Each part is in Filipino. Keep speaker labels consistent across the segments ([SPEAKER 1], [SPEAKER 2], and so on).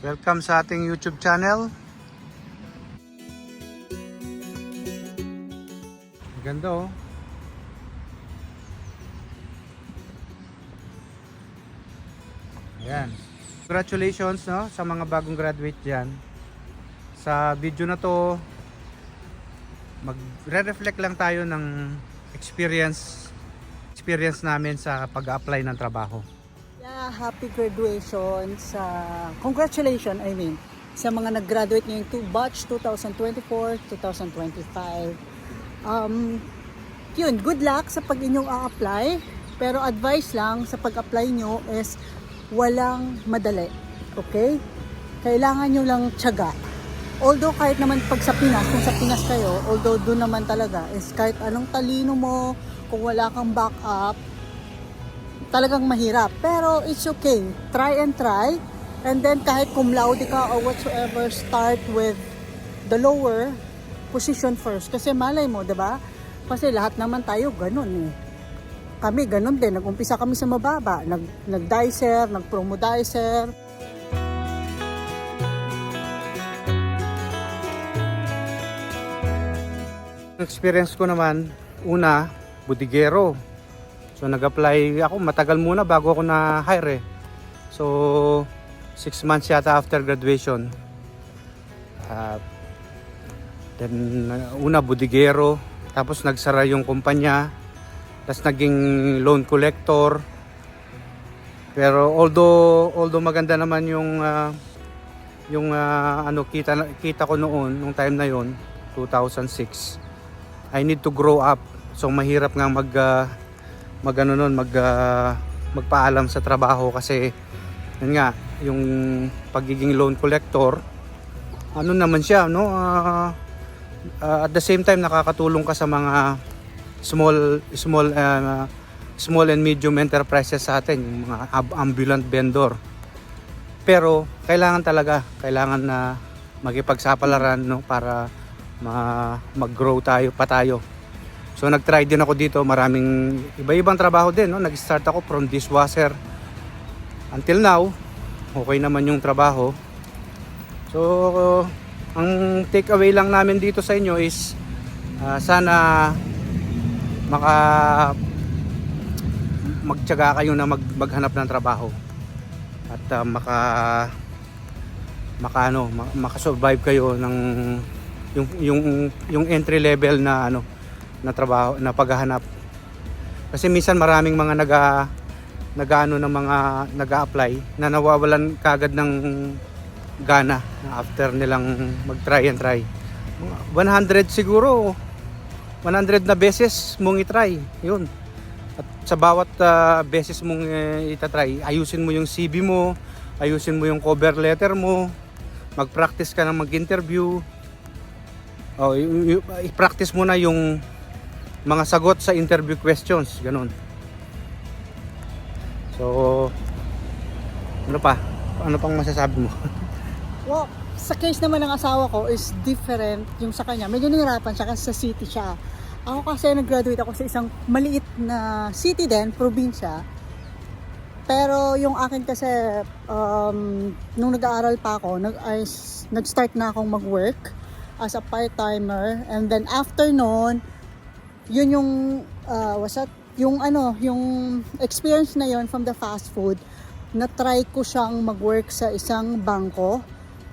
[SPEAKER 1] Welcome sa ating YouTube channel. Ganda oh. Ayan. Congratulations no, sa mga bagong graduate dyan. Sa video na to, magre-reflect lang tayo ng experience namin sa pag-apply ng trabaho.
[SPEAKER 2] Yeah, happy graduation congratulations sa mga nag-graduate ngayong batch 2024-2025. Yun, good luck sa pag inyong a-apply. Pero advice lang sa pag-apply nyo is walang madali. Okay? Kailangan nyo lang tiyaga. Although kahit naman pag sa Pinas, kung sa Pinas kayo, although doon naman talaga is kahit anong talino mo, kung wala kang backup, talagang mahirap. Pero it's okay. Try and try. And then kahit cum laude ka or whatsoever, start with the lower position first. Kasi malay mo, 'di ba? Kasi lahat naman tayo ganun eh. Kami ganun din. Nag-umpisa kami sa mababa. Nag-dicer, nag-promodicer.
[SPEAKER 1] Experience ko naman, una, budigero. So nag-apply ako, matagal muna bago ako na-hire eh. So 6 months yata after graduation. Then una budigero, tapos nagsara yung kumpanya, tapos naging loan collector. Pero although maganda naman yung kita ko noon nung time na yon, 2006. I need to grow up. So mahirap nga magpaalam sa trabaho kasi yun nga, yung pagiging loan collector, ano naman siya, no? At the same time nakakatulong ka sa mga small and medium enterprises sa atin, yung mga ambulant vendor. Pero kailangan na makipagsapalaran, no, para mag-grow tayo. So nag-try din ako dito, maraming iba-ibang trabaho din, no? Nag-start ako from dishwasher. Until now, okay naman yung trabaho. So ang take away lang namin dito sa inyo is sana magtiyaga kayo na maghanap ng trabaho at makasurvive kayo ng yung entry level na na trabaho na paghahanap. Kasi minsan maraming mga nag-a-apply na nawawalan kagad ng gana after nilang mag-try and try. 100 siguro, 100 na beses mong i-try. Yun. At sa bawat beses mong itatry, ayusin mo yung CV mo, ayusin mo yung cover letter mo, mag-practice ka ng mag-interview. I-practice mo na yung mga sagot sa interview questions, ganun. So, ano pang masasabi mo?
[SPEAKER 2] Well, sa case naman ng asawa ko is different yung sa kanya. Medyo nahirapan siya kasi sa city siya. Ako kasi nag-graduate ako sa isang maliit na city din, probinsya. Pero yung akin kasi, nung nag-aaral pa ako, nag-start na akong mag-work as a part-timer. And then after noon, yun yung, yung experience na yun from the fast food, na-try ko siyang mag-work sa isang bangko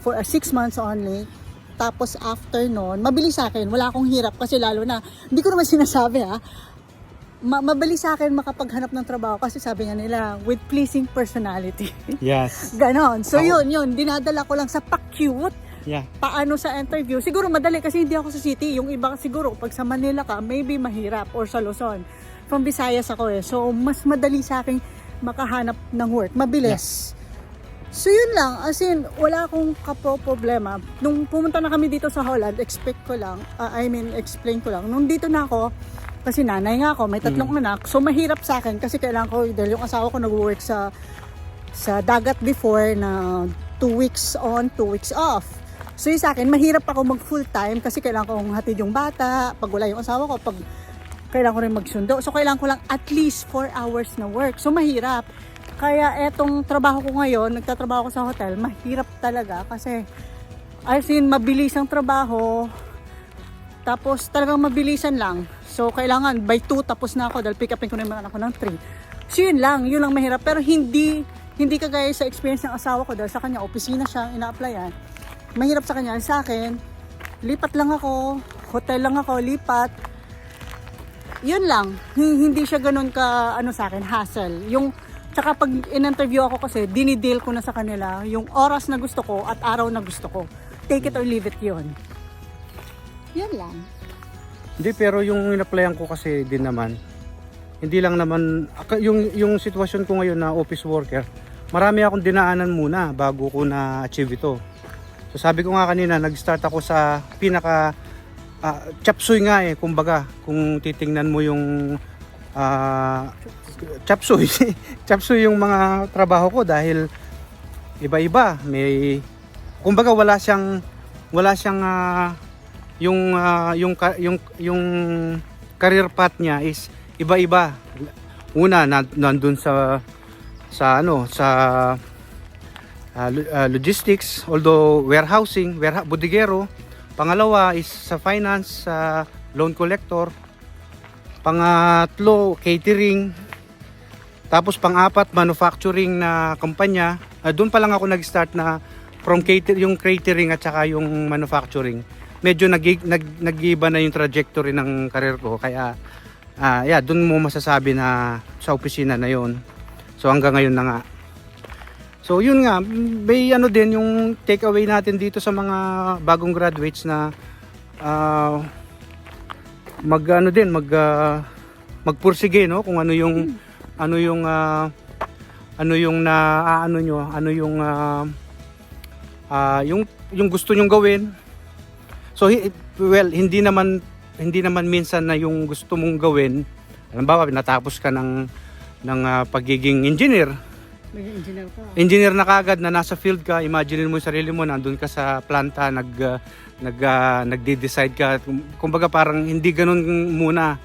[SPEAKER 2] for 6 months only. Tapos after noon, mabilis sa akin, wala akong hirap kasi lalo na, hindi ko naman sinasabi mabilis sa akin makapaghanap ng trabaho kasi sabi nga nila, with pleasing personality.
[SPEAKER 1] Yes.
[SPEAKER 2] Ganon. So yun, dinadala ko lang sa pa-cute.
[SPEAKER 1] Yeah.
[SPEAKER 2] Paano sa interview? Siguro madali kasi hindi ako sa city. Yung iba siguro, pag sa Manila ka, maybe mahirap or sa Luzon. From Visayas ako eh. So mas madali sa akin makahanap ng work. Mabilis. Yeah. So yun lang, as in, wala akong problema. Nung pumunta na kami dito sa Holland, explain ko lang. Nung dito na ako, kasi nanay nga ako, may 3 anak, so mahirap sa akin kasi kailangan ko, dahil yung asawa ko nag-work sa dagat before na 2 weeks on, 2 weeks off. So yun sa akin, mahirap ako mag full time kasi kailangan kong hatid yung bata, pag wala yung asawa ko, kailangan ko rin magsundo. So kailangan ko lang at least 4 hours na work. So mahirap. Kaya etong trabaho ko ngayon, nagtatrabaho ko sa hotel, mahirap talaga kasi as in mabilis ang trabaho. Tapos talagang mabilisan lang. So kailangan by 2 tapos na ako dahil pick upin ko na yung mga anak ko ng 3. So yun lang mahirap. Pero hindi kagaya sa experience ng asawa ko dahil sa kanya opisina siya ina-applyan. Mahirap sa kanya. Sa akin, lipat lang ako, hotel lang ako, lipat. Yun lang. Hindi siya ganun ka sa akin, hassle. Tsaka pag in-interview ako kasi, dinideal ko na sa kanila yung oras na gusto ko at araw na gusto ko. Take it or leave it yun. Yan lang.
[SPEAKER 1] Hindi, pero yung in-applyan ko kasi din naman, hindi lang naman, yung sitwasyon ko ngayon na office worker, marami akong dinaanan muna bago ko na-achieve ito. So sabi ko nga kanina, nag-start ako sa pinaka chapsuy nga kumbaga, kung titingnan mo yung chapsuy, chapsuy yung mga trabaho ko dahil iba-iba. Kumbaga wala siyang yung career path niya is iba-iba. Una nandun sa logistics, although warehousing, bodeguero. Pangalawa is sa finance, sa loan collector. Pangatlo, catering. Tapos pang-apat, manufacturing na kumpanya. Doon pa lang ako nag-start na from yung catering at saka yung manufacturing. Medyo nag-iba na yung trajectory ng career ko. Kaya, doon mo masasabi na sa opisina na yon. So hanggang ngayon na nga. So yun nga, may din yung takeaway natin dito sa mga bagong graduates na magpursige, no, kung ano yung yung gusto nyong gawin. So hindi naman minsan na yung gusto mong gawin, halimbawa natapos ka ng pagiging engineer.
[SPEAKER 2] Engineer ka.
[SPEAKER 1] Engineer na kagad na nasa field ka, imagine mo yung sarili mo, nandun ka sa planta, nagde-decide ka. Kumbaga parang hindi ganun muna.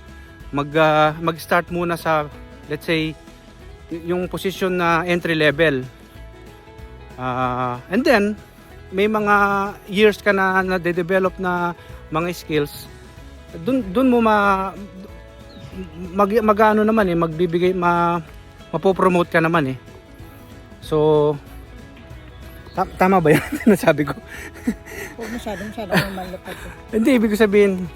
[SPEAKER 1] Mag-start muna sa, let's say, yung position na entry level. And then, may mga years ka na de-develop na mga skills. Dun mo magbibigay, mapopromote ka naman . So, tama ba yan? Nasabi ko?
[SPEAKER 2] Huwag masyadong malapad.
[SPEAKER 1] Hindi, ibig ko sabihin,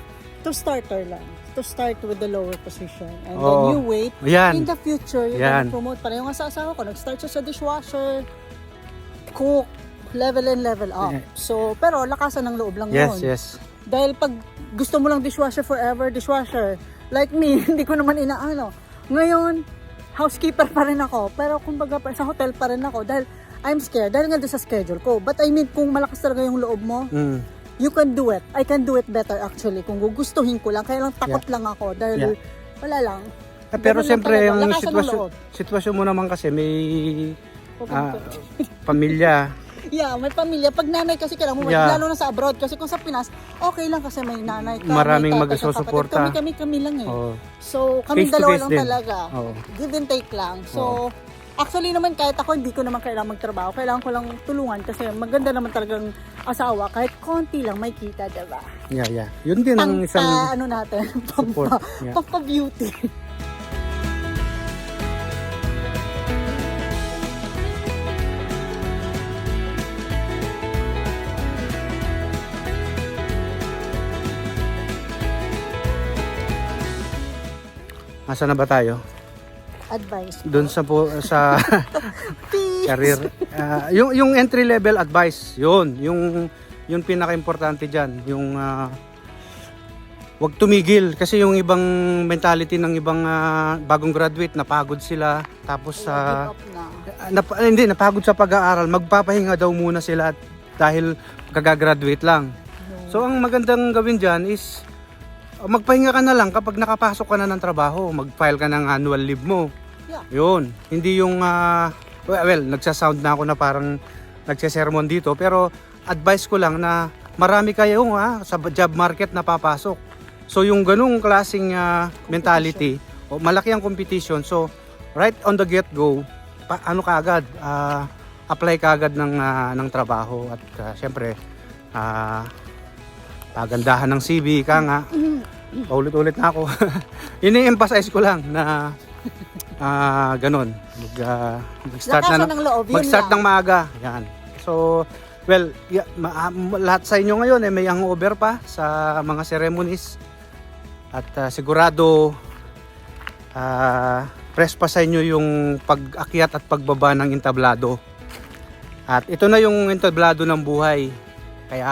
[SPEAKER 2] To starter lang. To start with the lower position. And then
[SPEAKER 1] Oo.
[SPEAKER 2] you wait.
[SPEAKER 1] Yan.
[SPEAKER 2] In the future, you're
[SPEAKER 1] Yan.
[SPEAKER 2] gonna promote. Parang yung asawa ko, nag-start siya sa dishwasher, cook, level and level up.
[SPEAKER 1] Yeah.
[SPEAKER 2] So, pero lakasan ng loob lang
[SPEAKER 1] Yes,
[SPEAKER 2] yun.
[SPEAKER 1] yes.
[SPEAKER 2] Dahil pag gusto mo lang dishwasher forever, dishwasher. Like me, hindi ko naman inaano. Ngayon, housekeeper pa rin ako. Pero kumbaga sa hotel pa rin ako. Dahil I'm scared. Dahil nga doon sa schedule ko. But I mean, kung malakas talaga yung loob mo, you can do it. I can do it better actually. Kung gugustuhin ko lang. Kaya lang takot lang ako. Dahil wala lang.
[SPEAKER 1] Pero
[SPEAKER 2] Ganun
[SPEAKER 1] siyempre,
[SPEAKER 2] lang
[SPEAKER 1] yung
[SPEAKER 2] talaga. Lakasan ng loob.
[SPEAKER 1] sitwasyon mo naman kasi may pamilya.
[SPEAKER 2] Yeah, may pamilya. Pag nanay kasi kailangan mo,
[SPEAKER 1] Yeah.
[SPEAKER 2] lalo na sa abroad. Kasi kung sa Pinas, okay lang kasi may nanay ka.
[SPEAKER 1] Maraming
[SPEAKER 2] may tatay,
[SPEAKER 1] magsusuporta.
[SPEAKER 2] kapatid. Kami lang
[SPEAKER 1] Oo.
[SPEAKER 2] So, kami
[SPEAKER 1] Face to
[SPEAKER 2] dalawa
[SPEAKER 1] face
[SPEAKER 2] lang
[SPEAKER 1] din.
[SPEAKER 2] talaga.
[SPEAKER 1] Oo.
[SPEAKER 2] Give and take lang. So, actually naman kahit ako, hindi ko naman kailangan magtrabaho. Kailangan ko lang tulungan kasi maganda naman talagang asawa. Kahit konti lang may kita, diba?
[SPEAKER 1] Yeah. Yun din ang isang
[SPEAKER 2] natin,
[SPEAKER 1] support. Yeah.
[SPEAKER 2] pampa-beauty.
[SPEAKER 1] Nasaan na ba tayo?
[SPEAKER 2] Advice.
[SPEAKER 1] Doon sa
[SPEAKER 2] Peace!
[SPEAKER 1] career. Yung entry level advice, yung pinaka-importante diyan, yung wag tumigil kasi yung ibang mentality ng ibang bagong graduate, napagod sila tapos
[SPEAKER 2] Give up na.
[SPEAKER 1] hindi napagod sa pag-aaral, magpapahinga daw muna sila dahil kagagraduate lang. So ang magandang gawin diyan is magpahinga ka na lang kapag nakapasok ka na ng trabaho, mag-file ka ng annual leave mo.
[SPEAKER 2] Yeah.
[SPEAKER 1] Yun, hindi yung nagsasound na ako na parang nagsesermon dito, pero advice ko lang na marami kayong sa job market na papasok. So yung ganung klaseng mentality, malaki ang competition. So right on the get-go, ano kaagad, apply kaagad ng trabaho at syempre pagandahan ng CV ka nga. Paulit-ulit na ako. Ini-emphasize ko lang na ganun. Mag-start
[SPEAKER 2] Lakasan ng loob, yun
[SPEAKER 1] mag-start
[SPEAKER 2] lang.
[SPEAKER 1] ng maaga. Yan. So, well, lahat sa inyo ngayon may hangover pa sa mga ceremonies. At sigurado press pa sa inyo yung pag-akyat at pagbaba ng entablado. At ito na yung entablado ng buhay. Kaya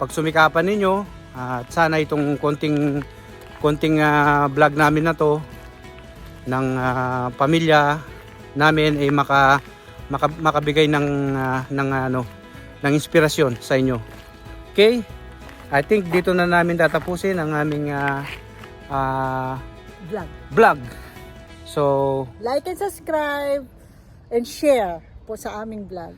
[SPEAKER 1] pag sumikapan ninyo, at sana itong konting vlog namin na to ng pamilya namin ay makabigay ng inspirasyon sa inyo. Okay? I think dito na namin tatapusin ang aming vlog. So,
[SPEAKER 2] Like and subscribe and share po sa aming vlog.